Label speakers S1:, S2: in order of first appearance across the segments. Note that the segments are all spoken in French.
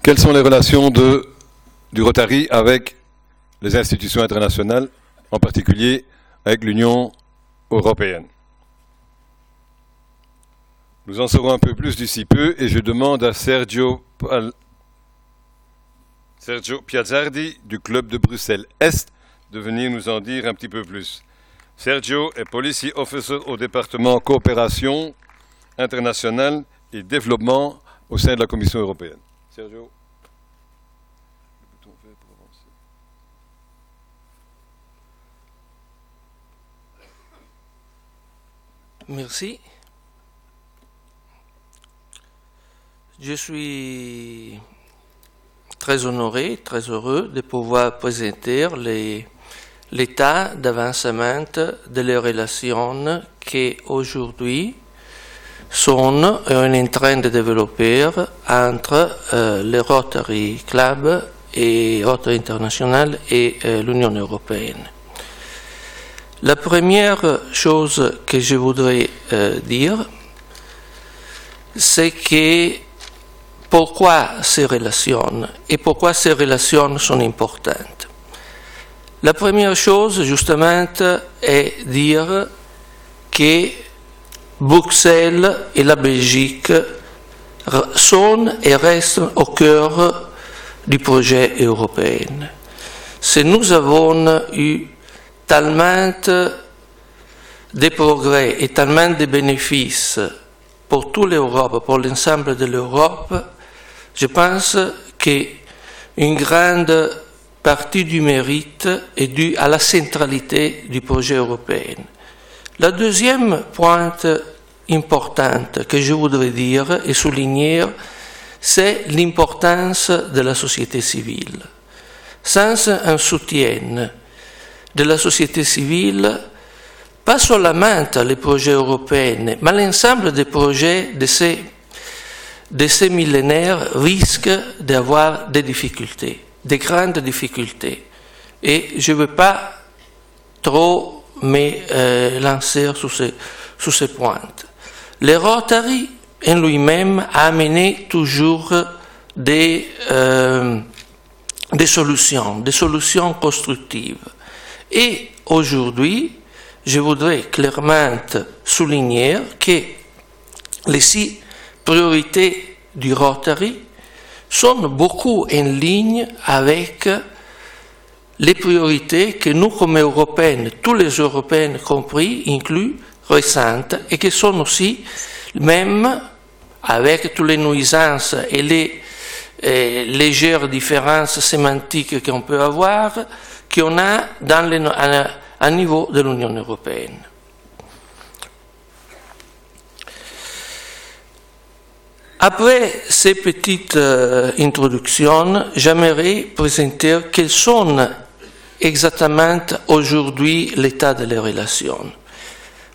S1: Quelles sont les relations du Rotary avec les institutions internationales, en particulier avec l'Union européenne? Nous en saurons un peu plus d'ici peu et je demande à Sergio Piazzardi du club de Bruxelles-Est de venir nous en dire un petit peu plus. Sergio est Policy Officer au département Coopération internationale et développement au sein de la Commission européenne. Sergio. Le bouton vert pour avancer.
S2: Merci. Je suis très honoré, très heureux de pouvoir présenter l'état d'avancement de les relations qui aujourd'hui sont en train de développer entre le Rotary Club et Rotary International et l'Union européenne. La première chose que je voudrais dire, c'est que pourquoi ces relations et pourquoi ces relations sont importantes. La première chose, justement, est dire que Bruxelles et la Belgique sont et restent au cœur du projet européen. Si nous avons eu tellement de progrès et tellement de bénéfices pour toute l'Europe, pour l'ensemble de l'Europe, je pense qu'une grande partie du mérite est due à la centralité du projet européen. Le deuxième point important que je voudrais dire et souligner, c'est l'importance de la société civile. Sans un soutien de la société civile, pas seulement les projets européens, mais l'ensemble des projets de ces millénaires risquent d'avoir des difficultés, des grandes difficultés. Et je ne veux pas trop me lancer sur ces points. Le Rotary en lui-même a amené toujours des solutions constructives. Et aujourd'hui, je voudrais clairement souligner que les 6 priorités du Rotary sont beaucoup en ligne avec les priorités que nous, comme Européens, tous les Européens compris, inclus, récentes, et qui sont aussi, même avec toutes les nuisances et les légères différences sémantiques qu'on peut avoir, qu'on a à niveau de l'Union européenne. Après ces petites introductions, j'aimerais présenter quels sont exactement aujourd'hui l'état de les relations.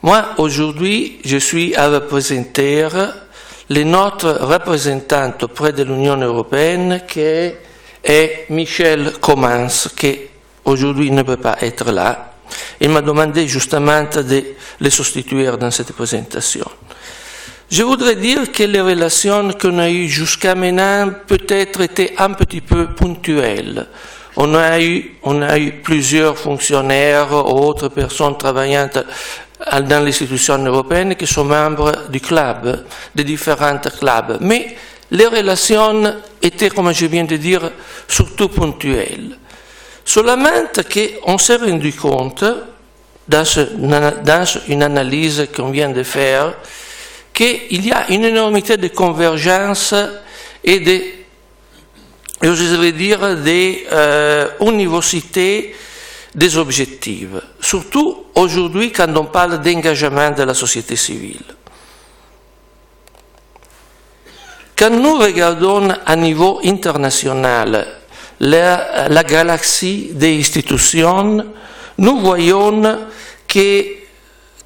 S2: Moi, aujourd'hui, je suis à représenter notre représentant auprès de l'Union européenne, qui est Michel Comans, qui aujourd'hui ne peut pas être là. Il m'a demandé justement de le substituer dans cette présentation. Je voudrais dire que les relations qu'on a eues jusqu'à maintenant peut-être étaient un petit peu ponctuelles. On a eu plusieurs fonctionnaires ou autres personnes travaillant dans les institutions européennes qui sont membres du club, des différents clubs. Mais les relations étaient, comme je viens de dire, surtout ponctuelles. Seulement qu'on s'est rendu compte, dans une analyse qu'on vient de faire, qu'il y a une énormité de convergence et je vais dire, des universités des objectifs, surtout aujourd'hui quand on parle d'engagement de la société civile. Quand nous regardons à niveau international la galaxie des institutions, nous voyons que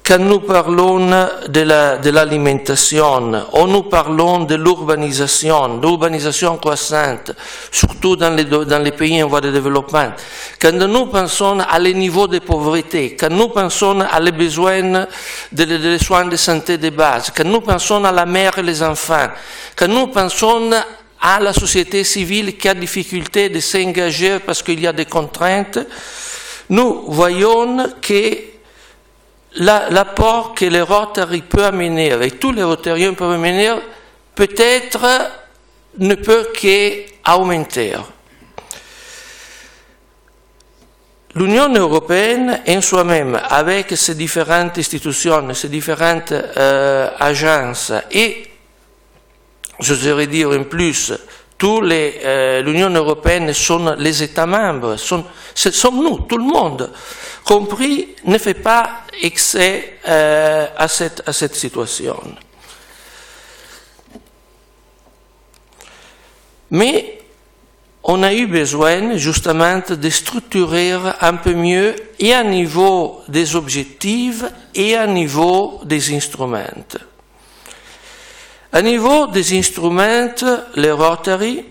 S2: quand nous parlons de l'alimentation, ou nous parlons de l'urbanisation croissante, surtout dans les pays en voie de développement, quand nous pensons à les niveaux de pauvreté, quand nous pensons à les besoins de soins de santé de base, quand nous pensons à la mère et les enfants, quand nous pensons à la société civile qui a difficulté de s'engager parce qu'il y a des contraintes, nous voyons que l'apport que les Rotary peut amener, avec tous les Rotariens peuvent amener, peut-être ne peut qu'augmenter. L'Union européenne en soi-même, avec ses différentes institutions, ses différentes agences et, j'oserais dire en plus, l'Union européenne sont les États membres, sommes nous, tout le monde, compris, ne fait pas excès à cette situation. Mais on a eu besoin justement de structurer un peu mieux et à niveau des objectifs et à niveau des instruments. À niveau des instruments, le Rotary,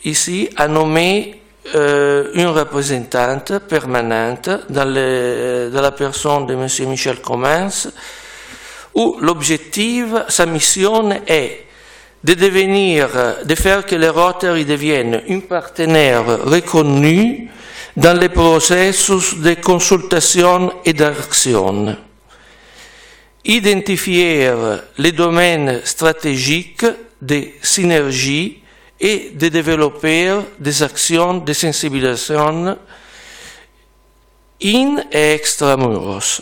S2: ici, a nommé une représentante permanente dans la personne de M. Michel Comens, où l'objectif, sa mission est de faire que le Rotary devienne un partenaire reconnu dans les processus de consultation et d'action. Identifier les domaines stratégiques de synergie et de développer des actions de sensibilisation in et extramuros.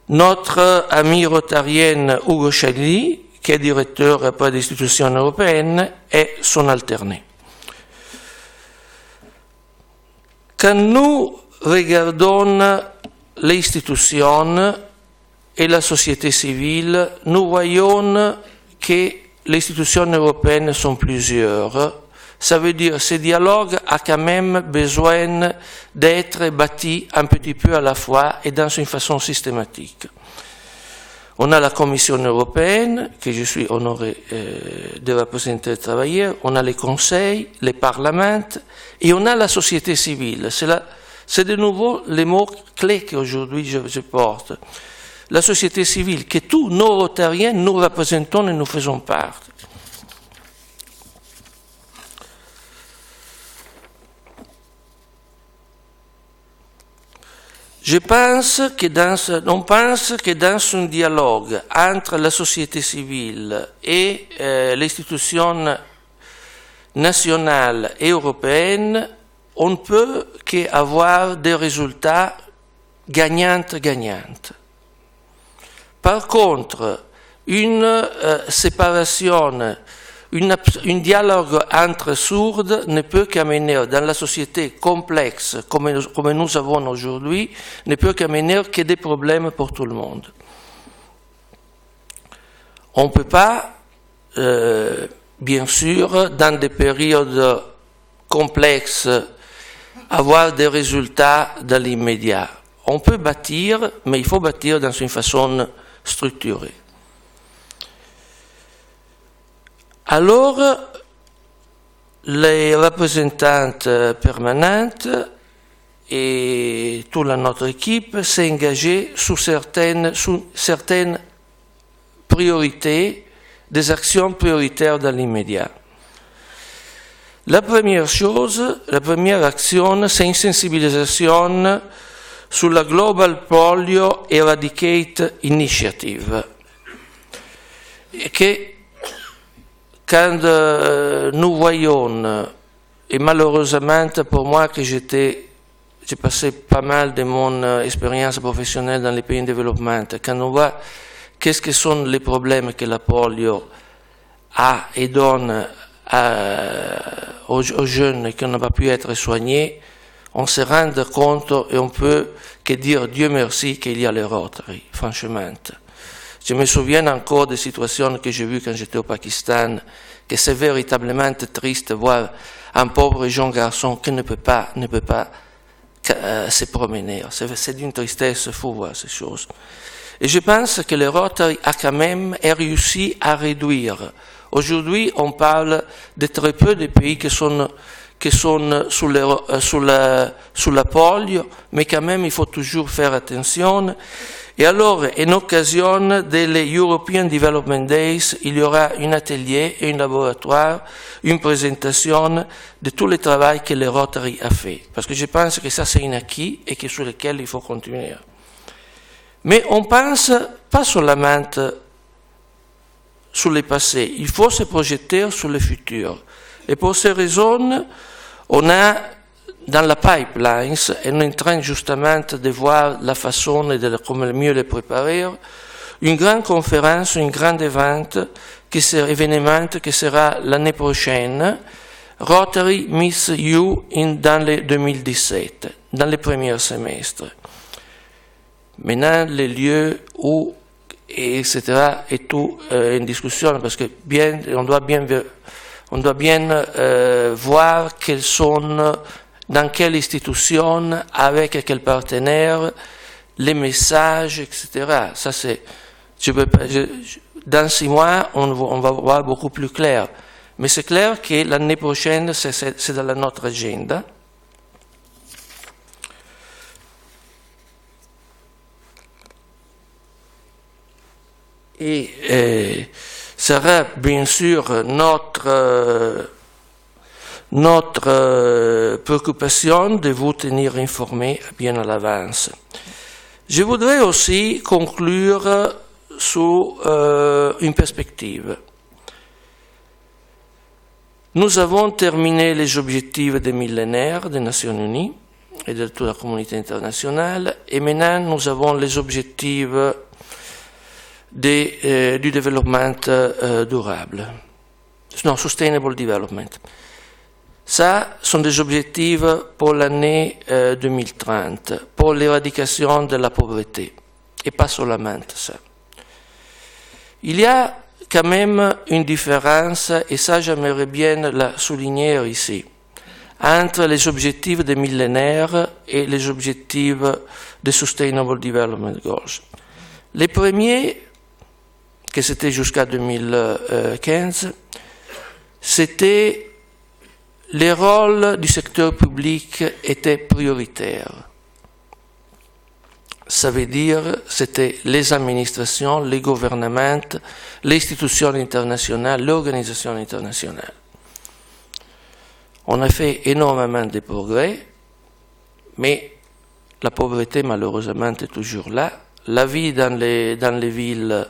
S2: Notre ami rotarien Ugo Chagli, qui est directeur auprès des institutions européennes, est son alterné. Quand nous regardons les institutions et la société civile, nous voyons que les institutions européennes sont plusieurs. Ça veut dire que ce dialogue a quand même besoin d'être bâti un petit peu à la fois et dans une façon systématique. On a la Commission européenne, que je suis honoré de représenter et de travailler, on a les conseils, les parlements, et on a la société civile. C'est de nouveau les mots clés qu'aujourd'hui je porte. La société civile, que tous nos Rotariens, nous représentons et nous faisons part. On pense que dans un dialogue entre la société civile et l'institution nationale et européenne, on ne peut qu'avoir des résultats gagnantes. Par contre, une séparation, un dialogue entre sourds ne peut qu'amener, dans la société complexe comme nous avons aujourd'hui, ne peut qu'amener que des problèmes pour tout le monde. On ne peut pas, bien sûr, dans des périodes complexes, avoir des résultats dans l'immédiat. On peut bâtir, mais il faut bâtir dans une façon structurée. Alors, les représentantes permanentes et toute notre équipe s'est engagée sur certaines priorités, des actions prioritaires dans l'immédiat. La première action, c'est une sensibilisation sur la Global Polio Eradicate Initiative, que quand nous voyons, et malheureusement pour moi que j'ai passé pas mal de mon expérience professionnelle dans les pays en développement, quand on voit qu'est-ce que sont les problèmes que la polio a et donne aux jeunes qui n'ont pas pu être soignés, on se rend compte et on peut que dire Dieu merci qu'il y a les Rotary, franchement. Je me souviens encore des situations que j'ai vues quand j'étais au Pakistan, que c'est véritablement triste de voir un pauvre jeune garçon qui ne peut pas se promener. C'est d'une tristesse fou voir ces choses. Et je pense que le Rotary a quand même réussi à réduire. Aujourd'hui, on parle de très peu de pays qui sont sous la polio, mais quand même il faut toujours faire attention. Et alors, en occasion des European Development Days, il y aura un atelier et un laboratoire, une présentation de tout le travail que le Rotary a fait. Parce que je pense que ça, c'est un acquis et que sur lequel il faut continuer. Mais on pense pas seulement sur le passé, il faut se projeter sur le futur. Et pour ces raisons, on a dans la pipeline, et on est en train justement de voir la façon et de comment mieux les préparer, une grande conférence, un grand événement qui sera l'année prochaine, Rotary Miss You dans le 2017, dans le premier semestre. Maintenant, les lieux où, etc., est tout en discussion, parce que on doit bien voir quels sont dans quelle institution, avec quel partenaire, les messages, etc. Ça, c'est, dans 6 mois, on va voir beaucoup plus clair. Mais c'est clair que l'année prochaine, c'est dans notre agenda. Et sera bien sûr notre préoccupation de vous tenir informés bien à l'avance. Je voudrais aussi conclure sur une perspective. Nous avons terminé les objectifs des millénaires des Nations Unies et de toute la communauté internationale, et maintenant nous avons les objectifs du développement durable. Non, Sustainable Development. Ça, sont des objectifs pour l'année 2030, pour l'éradication de la pauvreté, et pas seulement ça. Il y a quand même une différence, et ça j'aimerais bien la souligner ici, entre les objectifs des millénaires et les objectifs des Sustainable Development Goals. Les premiers, que c'était jusqu'à 2015, c'était le rôle du secteur public était prioritaire. Ça veut dire c'était les administrations, les gouvernements, les institutions internationales, l'organisation internationale. On a fait énormément de progrès, mais la pauvreté malheureusement est toujours là. La vie dans les villes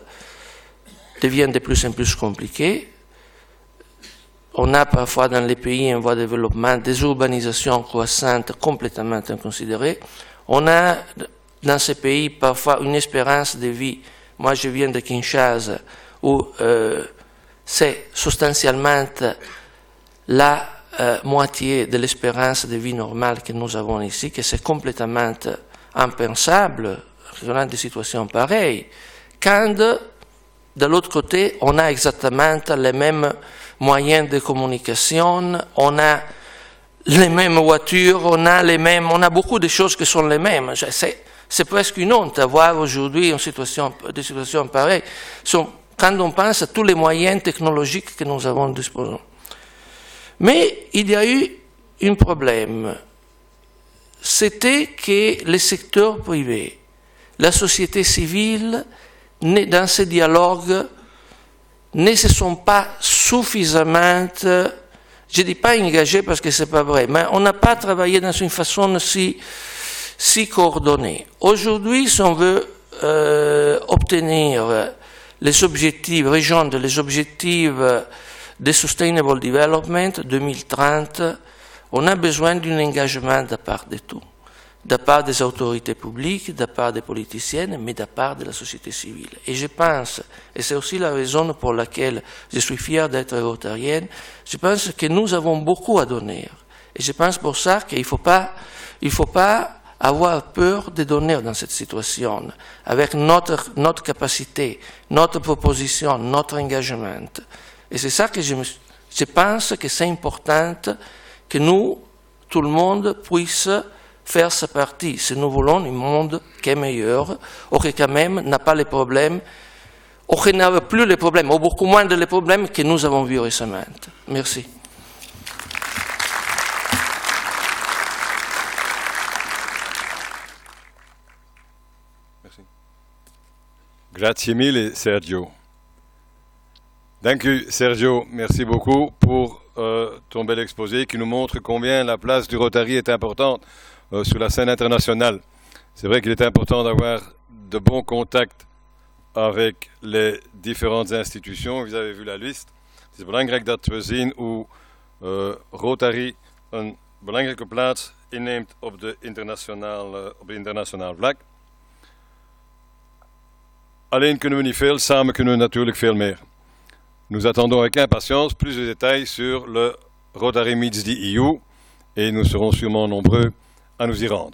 S2: devient de plus en plus compliquée. On a parfois dans les pays en voie de développement des urbanisations croissantes complètement inconsidérées. On a dans ces pays parfois une espérance de vie. Moi, je viens de Kinshasa, où c'est substantiellement la moitié de l'espérance de vie normale que nous avons ici, que c'est complètement impensable dans des situations pareilles. Quand, de l'autre côté, on a exactement les mêmes moyens de communication, on a les mêmes voitures, on a beaucoup de choses qui sont les mêmes. C'est presque une honte d'avoir aujourd'hui des situations pareilles. Quand on pense à tous les moyens technologiques que nous avons disposés. Mais il y a eu un problème. C'était que le secteur privé, la société civile, dans ce dialogue, ne se sont pas suffisamment, je ne dis pas engagés parce que ce n'est pas vrai, mais on n'a pas travaillé dans une façon si coordonnée. Aujourd'hui, si on veut obtenir les objectifs, rejoindre les objectifs de Sustainable Development 2030, on a besoin d'un engagement de part de tout. De la part des autorités publiques, de la part des politiciennes, mais de la part de la société civile. Et je pense, et c'est aussi la raison pour laquelle je suis fier d'être rotarienne, je pense que nous avons beaucoup à donner. Et je pense pour ça qu'il ne faut pas avoir peur de donner dans cette situation, avec notre capacité, notre proposition, notre engagement. Et c'est ça que je pense que c'est important que nous, tout le monde, puisse faire sa partie, si nous voulons un monde qui est meilleur, ou qui quand même n'a pas les problèmes, ou qui n'a plus les problèmes, ou beaucoup moins de les problèmes que nous avons vus récemment. Merci.
S1: Merci. Grazie mille, Sergio. Dank u, Sergio. Merci beaucoup pour ton bel exposé qui nous montre combien la place du Rotary est importante sur la scène internationale. C'est vrai qu'il est important d'avoir de bons contacts avec les différentes institutions. Vous avez vu la liste. Het is belangrijk dat we zien hoe Rotary een belangrijke plaats inneemt op de internationaal vlak. Alleen kunnen we niet veel, samen kunnen we natuurlijk veel meer. Nous attendons avec impatience plus de détails sur le Rotary Meets the EU et nous serons sûrement nombreux à nous y rendre.